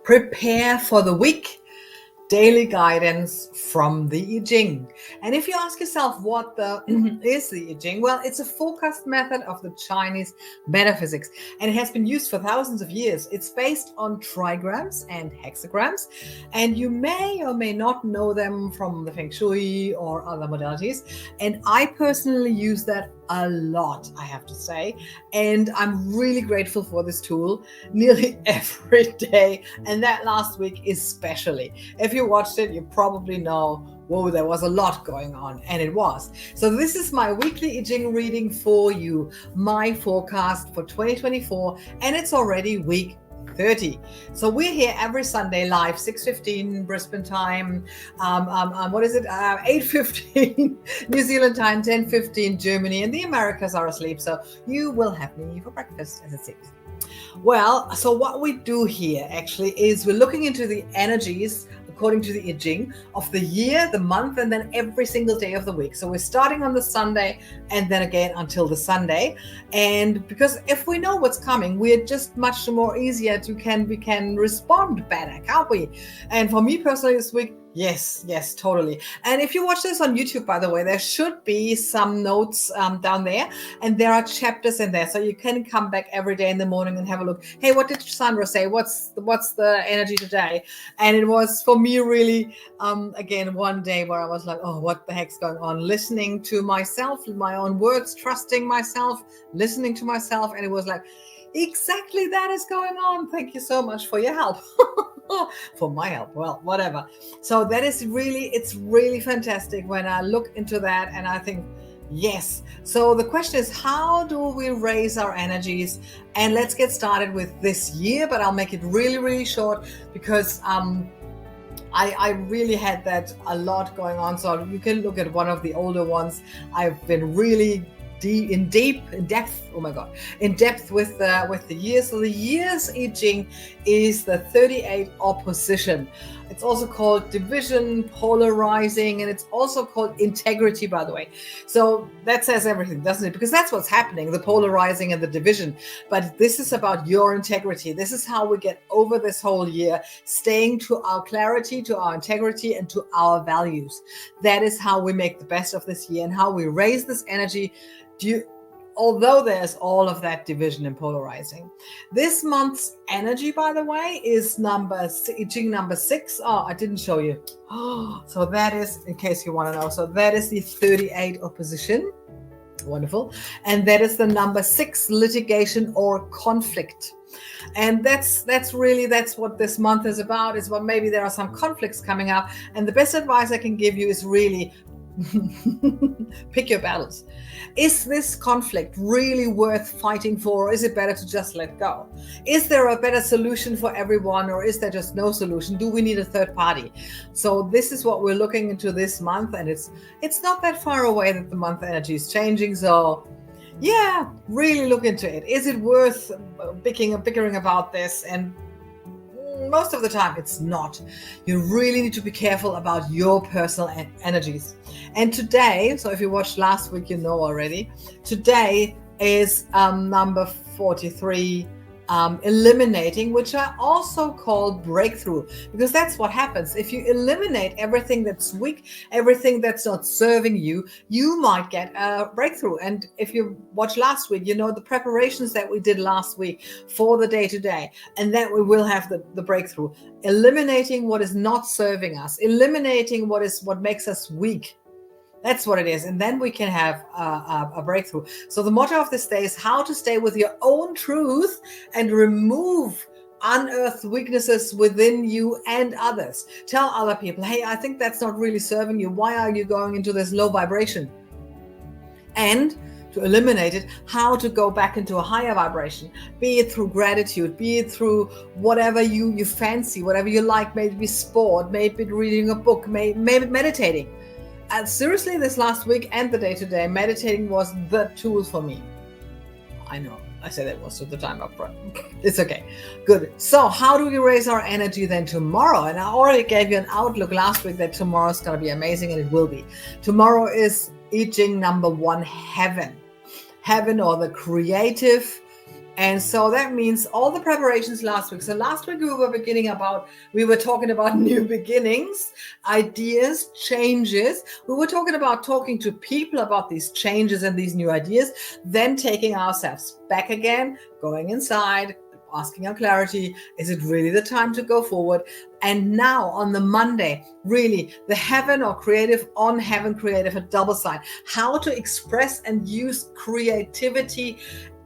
Prepare for the week. Daily guidance from the I Ching. And if you ask yourself what is the I Ching, well, it's a forecast method of the Chinese Metaphysics, and it has been used for thousands of years. It's based on Trigrams and Hexagrams, and you may or may not know them from the Feng Shui or other modalities. And I personally use that a lot, I have to say, and I'm really grateful for this tool nearly every day, and that last week especially. If you watched it, you probably know, whoa, there was a lot going on, and it was. So this is my weekly I Ching reading for you, my forecast for 2024, and it's already week 30. So we're here every Sunday live, 6:15 Brisbane time. 8:15 New Zealand time, 10:15 Germany, and the Americas are asleep. So you will have me for breakfast, as it seems. Well, so what we do here actually is we're looking into the energies according to the I Ching of the year, the month, and then every single day of the week. So we're starting on the Sunday and then again until the Sunday. And because if we know what's coming, we're just much more easier we can respond better, can't we? And for me personally this week, yes, totally. And if you watch this on YouTube, by the way, there should be some notes down there, and there are chapters in there, so you can come back every day in the morning and have a look. Hey, what did Sandra say? What's the energy today? And it was for me really again one day where I was like, oh, what the heck's going on? Listening to myself, my own words, trusting myself, listening to myself, and it was like, exactly that is going on. Thank you so much for your help. For my help, well, whatever. So that is it's really fantastic when I look into that, and I think, yes. So the question is, how do we raise our energies? And let's get started with this year, but I'll make it really, really short because I really had that a lot going on. So you can look at one of the older ones. I've been really in depth with the years. So the year's I Ching is the 38 opposition. It's also called division, polarizing, and it's also called integrity, by the way. So that says everything, doesn't it? Because that's what's happening, the polarizing and the division. But this is about your integrity. This is how we get over this whole year, staying to our clarity, to our integrity, and to our values. That is how we make the best of this year and how we raise this energy. Although there's all of that division and polarizing. This month's energy, by the way, is I Ching number 6. Oh, I didn't show you. Oh, so that is, in case you want to know, so that is the 38 opposition. Wonderful. And that is the number 6, litigation or conflict. And that's what this month is about, is what maybe there are some conflicts coming up. And the best advice I can give you is really pick your battles. Is this conflict really worth fighting for, or is it better to just let go? Is there a better solution for everyone, or is there just no solution? Do we need a third party? So this is what we're looking into this month, and it's not that far away that the month energy is changing. So yeah, really look into it. Is it worth bickering about this? And most of the time it's not. You really need to be careful about your personal energies. And today, so if you watched last week, you know already, today is number 43, eliminating, which I also call breakthrough, because that's what happens. If you eliminate everything that's weak, everything that's not serving you, you might get a breakthrough. And if you watched last week, you know the preparations that we did last week for the day today, and then we will have the breakthrough. Eliminating what is not serving us, eliminating what makes us weak. That's what it is. And then we can have a breakthrough. So the motto of this day is how to stay with your own truth and remove unearthed weaknesses within you and others. Tell other people, hey, I think that's not really serving you. Why are you going into this low vibration? And to eliminate it, how to go back into a higher vibration, be it through gratitude, be it through whatever you fancy, whatever you like, maybe sport, maybe reading a book, maybe meditating. And seriously, this last week and the day today, meditating was the tool for me. I know, I say that most of the time up front. It's okay. Good. So how do we raise our energy then tomorrow? And I already gave you an outlook last week that tomorrow is going to be amazing, and it will be. Tomorrow is I Ching number 1, heaven. Heaven, or the creative And so that means all the preparations last week. So last week we were talking about new beginnings, ideas, changes. We were talking to people about these changes and these new ideas, then taking ourselves back again, going inside, asking our clarity. Is it really the time to go forward? And now on the Monday, really the heaven or creative on heaven creative, a double sign, how to express and use creativity,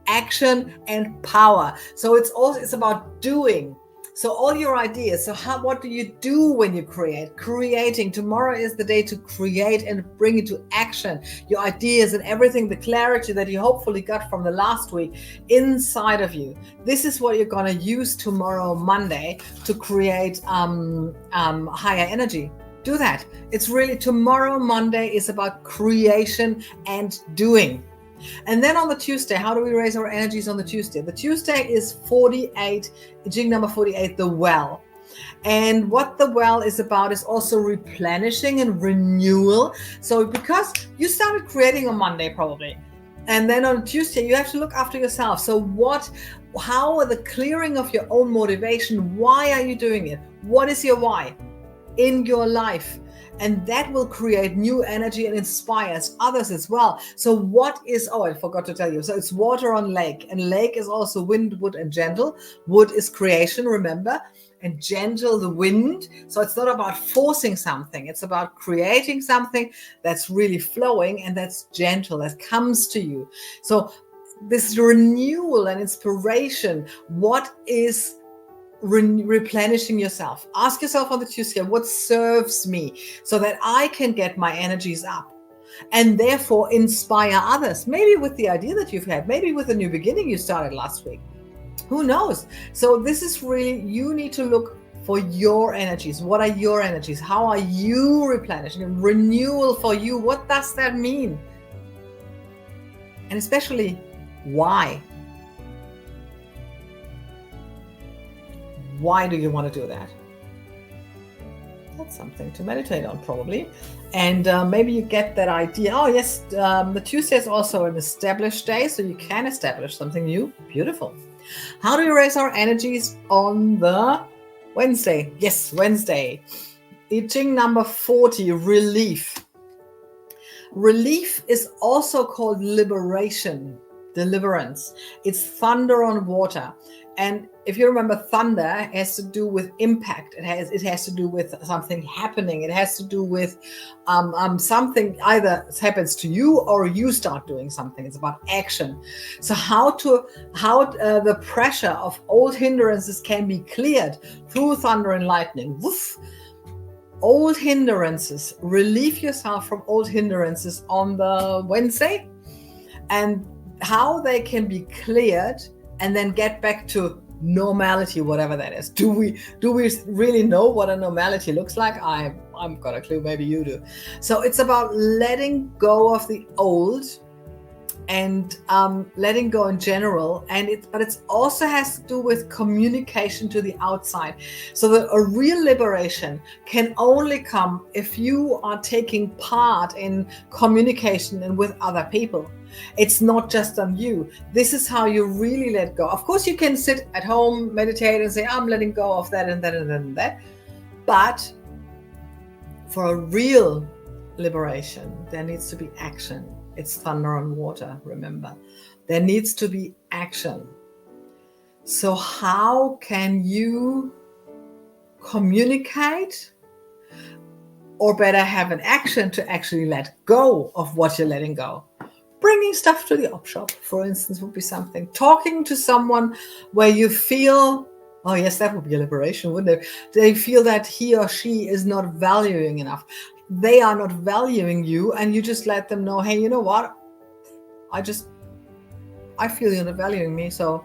action and power. So it's about doing. So all your ideas. So what do you do when you create? Creating. Tomorrow is the day to create and bring into action your ideas and everything, the clarity that you hopefully got from the last week inside of you. This is what you're going to use tomorrow, Monday, to create higher energy. Do that. It's really tomorrow, Monday, is about creation and doing. And then on the Tuesday, how do we raise our energies on the Tuesday? The Tuesday is 48, I Ching number 48, the well. And what the well is about is also replenishing and renewal. So because you started creating on Monday probably, and then on Tuesday, you have to look after yourself. So how are the clearing of your own motivation? Why are you doing it? What is your why in your life? And that will create new energy and inspires others as well. So I forgot to tell you. So it's water on lake, and lake is also wind, wood, and gentle. Wood is creation, remember, and gentle, the wind. So it's not about forcing something. It's about creating something that's really flowing and that's gentle, that comes to you. So this renewal and inspiration, what is replenishing yourself? Ask yourself on the Tuesday, what serves me so that I can get my energies up and therefore inspire others, maybe with the idea that you've had, maybe with a new beginning you started last week. Who knows? So this is really, you need to look for your energies. What are your energies? How are you replenishing? Renewal for you, what does that mean? And especially, why? Why do you want to do that? That's something to meditate on probably. And maybe you get that idea. Oh yes, the Tuesday is also an established day, so you can establish something new. Beautiful. How do we raise our energies on the Wednesday? Yes, Wednesday. I Ching number 40, relief. Relief is also called liberation, deliverance. It's thunder on water. And if you remember, thunder has to do with impact. It has to do with something happening. It has to do with something either happens to you or you start doing something. It's about action. So how the pressure of old hindrances can be cleared through thunder and lightning. Woof. Old hindrances. Relieve yourself from old hindrances on the Wednesday, and how they can be cleared and then get back to normality, whatever that is. Do we really know what a normality looks like? I'm got a clue, maybe you do. So it's about letting go of the old and letting go in general, but it also has to do with communication to the outside. So that a real liberation can only come if you are taking part in communication and with other people. It's not just on you. This is how you really let go. Of course, you can sit at home, meditate, and say, I'm letting go of that and that and that and that. But for a real liberation, there needs to be action. It's thunder on water, remember. There needs to be action. So how can you communicate, or better have an action to actually let go of what you're letting go? Bringing stuff to the op shop, for instance, would be something. Talking to someone where you feel, oh yes, that would be a liberation, wouldn't it? They feel that he or she is not valuing enough. They are not valuing you, and you just let them know, hey, you know what? I feel you're not valuing me, so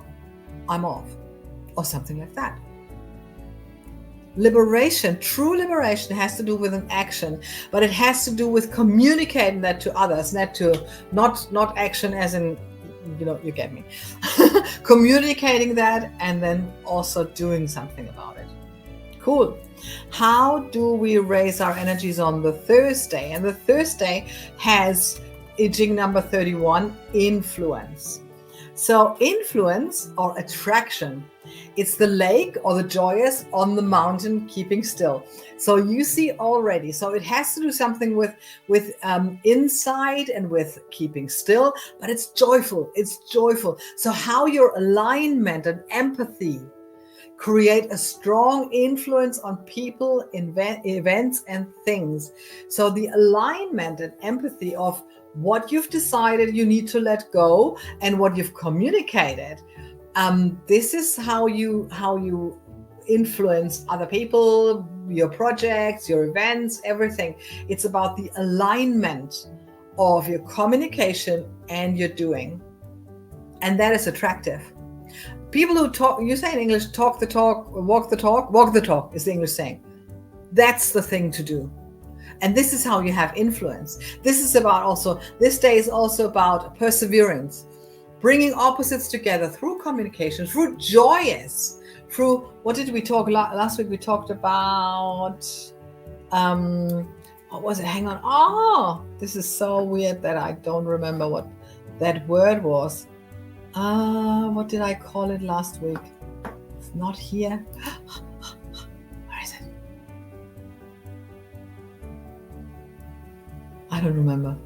I'm off. Or something like that. Liberation, true liberation, has to do with an action, but it has to do with communicating that to others, not action as in, you get me. Communicating that and then also doing something about it. Cool. How do we raise our energies on the Thursday? And the Thursday has I Ching number 31, influence. So influence or attraction, it's the lake or the joyous on the mountain keeping still. So you see already, so it has to do something with insight and with keeping still, but it's joyful. It's joyful. So how your alignment and empathy create a strong influence on people, events, and things. So the alignment and empathy of what you've decided you need to let go and what you've communicated. This is how you influence other people, your projects, your events, everything. It's about the alignment of your communication and your doing. And that is attractive. People who talk, you say in English, talk the talk, walk the talk is the English saying. That's the thing to do. And this is how you have influence. This day is also about perseverance, bringing opposites together through communication, through joyous, through, what did we talk last week? We talked about, what was it? Hang on. Oh, this is so weird that I don't remember what that word was. What did I call it last week? It's not here. Where is it? I don't remember.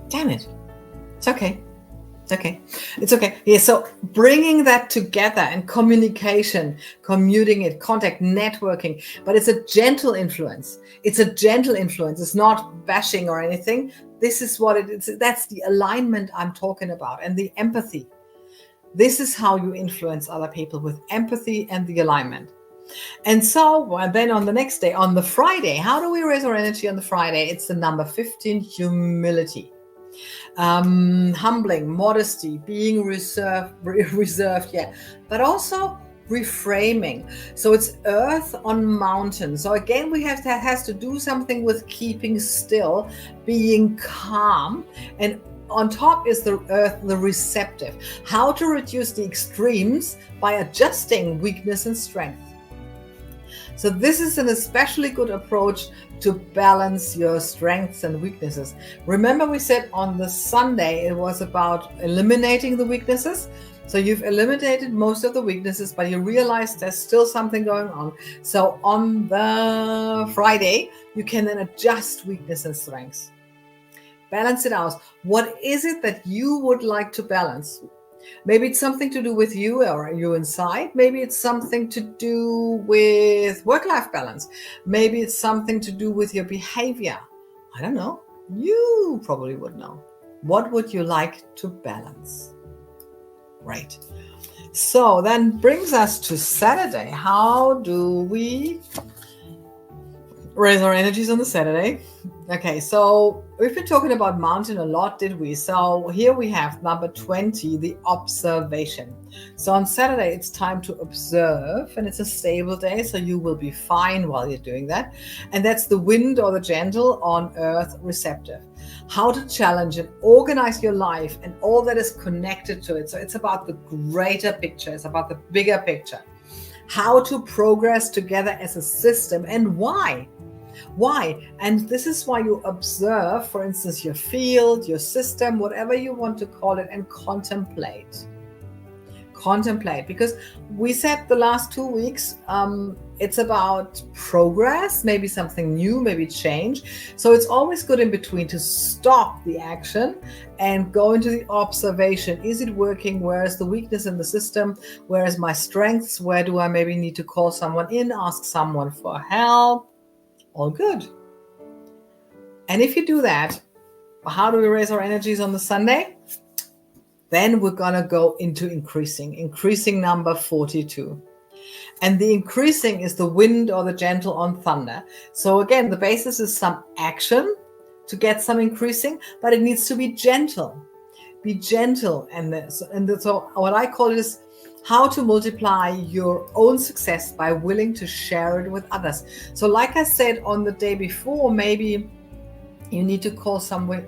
Damn it. It's okay. It's okay. Yeah, so bringing that together and communication, commuting it, contact, networking, but it's a gentle influence. It's not bashing or anything. This is what it is. That's the alignment I'm talking about, and the empathy. This is how you influence other people, with empathy and the alignment. And so then on the next day, on the Friday, how do we raise our energy on the Friday? It's the number 15, humility. Humbling, modesty, being reserved, but also reframing. So it's earth on mountain. So again, has to do something with keeping still, being calm, and on top is the earth, the receptive. How to reduce the extremes by adjusting weakness and strength. So this is an especially good approach to balance your strengths and weaknesses. Remember, we said on the Sunday, it was about eliminating the weaknesses. So you've eliminated most of the weaknesses, but you realize there's still something going on. So on the Friday, you can then adjust weakness and strengths. Balance it out. What is it that you would like to balance? Maybe it's something to do with you or you inside. Maybe it's something to do with work-life balance. Maybe it's something to do with your behavior. I don't know. You probably would know. What would you like to balance? Right. So then brings us to Saturday. How do we raise our energies on the Saturday? Okay, so we've been talking about mountain a lot, did we? So here we have number 20, the observation. So on Saturday, it's time to observe, and it's a stable day, so you will be fine while you're doing that. And that's the wind or the gentle, on earth, receptive. How to challenge and organize your life and all that is connected to it. So it's about the greater picture. It's about the bigger picture. How to progress together as a system, and why. Why? And this is why you observe, for instance, your field, your system, whatever you want to call it, and contemplate. Contemplate, because we said the last 2 weeks, it's about progress, maybe something new, maybe change. So it's always good in between to stop the action and go into the observation. Is it working? Where is the weakness in the system? Where is my strengths? Where do I maybe need to call someone in, ask someone for help? All good. And if you do that, how do we raise our energies on the Sunday? Then we're going to go into increasing number 42. And the increasing is the wind or the gentle on thunder. So again, the basis is some action to get some increasing, but it needs to be gentle. Be gentle. So what I call it is how to multiply your own success by willing to share it with others. So like I said on the day before, maybe you need to call someone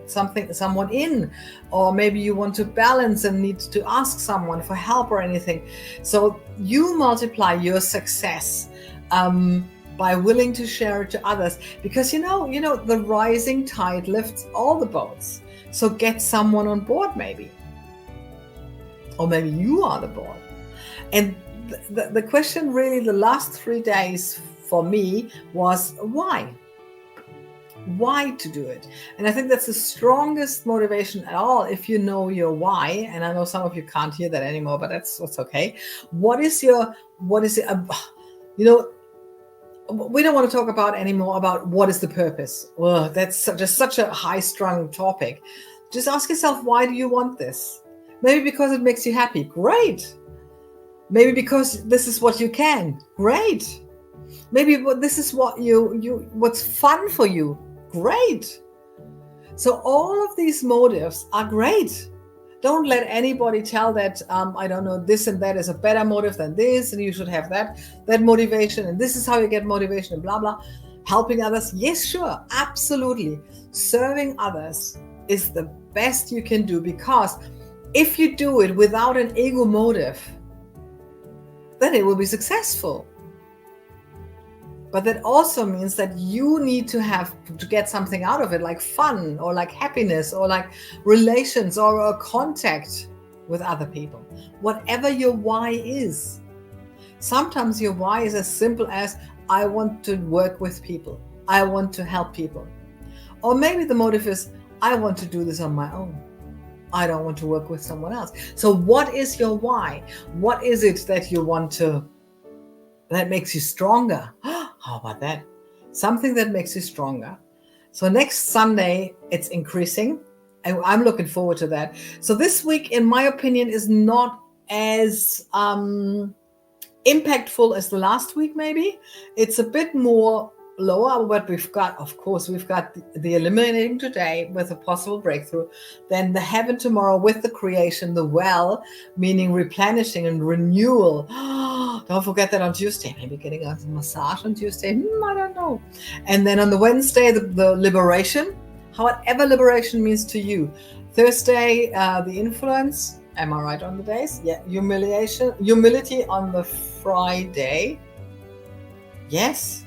in, or maybe you want to balance and need to ask someone for help or anything. So you multiply your success by willing to share it to others, because you know the rising tide lifts all the boats. So get someone on board maybe. Or maybe you are the board. And the question really the last 3 days for me was why? Why to do it? And I think that's the strongest motivation at all if you know your why. And I know some of you can't hear that anymore, but that's okay. What is it? We don't want to talk about anymore about what is the purpose. Well, that's just such a high-strung topic. Just ask yourself, why do you want this? Maybe because it makes you happy. Great. Maybe because this is what you can. Great. Maybe this is what what's fun for you. Great. So all of these motives are great. Don't let anybody tell that, I don't know, this and that is a better motive than this, and you should have that motivation, and this is how you get motivation, and blah, blah. Helping others, yes, sure, absolutely. Serving others is the best you can do, because if you do it without an ego motive, then it will be successful. But that also means that you need to get something out of it, like fun or like happiness or like relations or a contact with other people. Whatever your why is. Sometimes your why is as simple as, I want to work with people. I want to help people. Or maybe the motive is, I want to do this on my own. I don't want to work with someone else. So what is your why? What is it that you want that makes you stronger? How about that? Something that makes you stronger. So next Sunday, it's increasing. And I'm looking forward to that. So this week, in my opinion, is not as impactful as the last week, maybe. It's a bit more lower, but we've got the eliminating today with a possible breakthrough, then the heaven tomorrow with the creation, the well, meaning replenishing and renewal. Don't forget that on Tuesday, maybe getting a massage on Tuesday, I don't know. And then on the Wednesday, the liberation, however liberation means to you. Thursday, the influence, am I right on the days? Yeah, humility on the Friday. Yes.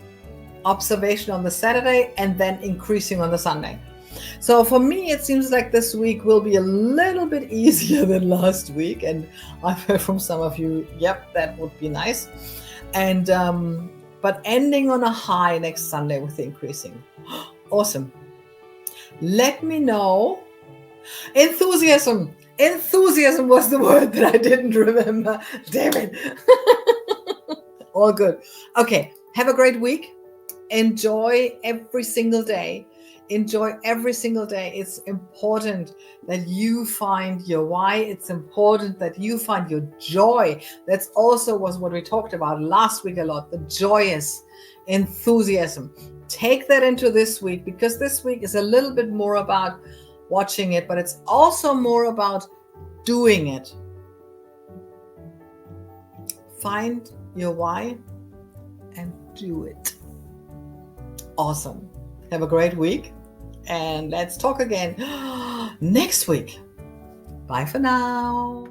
Observation on the Saturday, and then increasing on the Sunday. So for me, it seems like this week will be a little bit easier than last week. And I've heard from some of you, yep, that would be nice. And but ending on a high next Sunday with the increasing. Awesome. Let me know. Enthusiasm. Enthusiasm was the word that I didn't remember. Damn it. All good. Okay. Have a great week. Enjoy every single day. Enjoy every single day. It's important that you find your why. It's important that you find your joy. That's also was what we talked about last week a lot, the joyous enthusiasm. Take that into this week, because this week is a little bit more about watching it, but it's also more about doing it. Find your why and do it. Awesome. Have a great week, and let's talk again next week. Bye for now.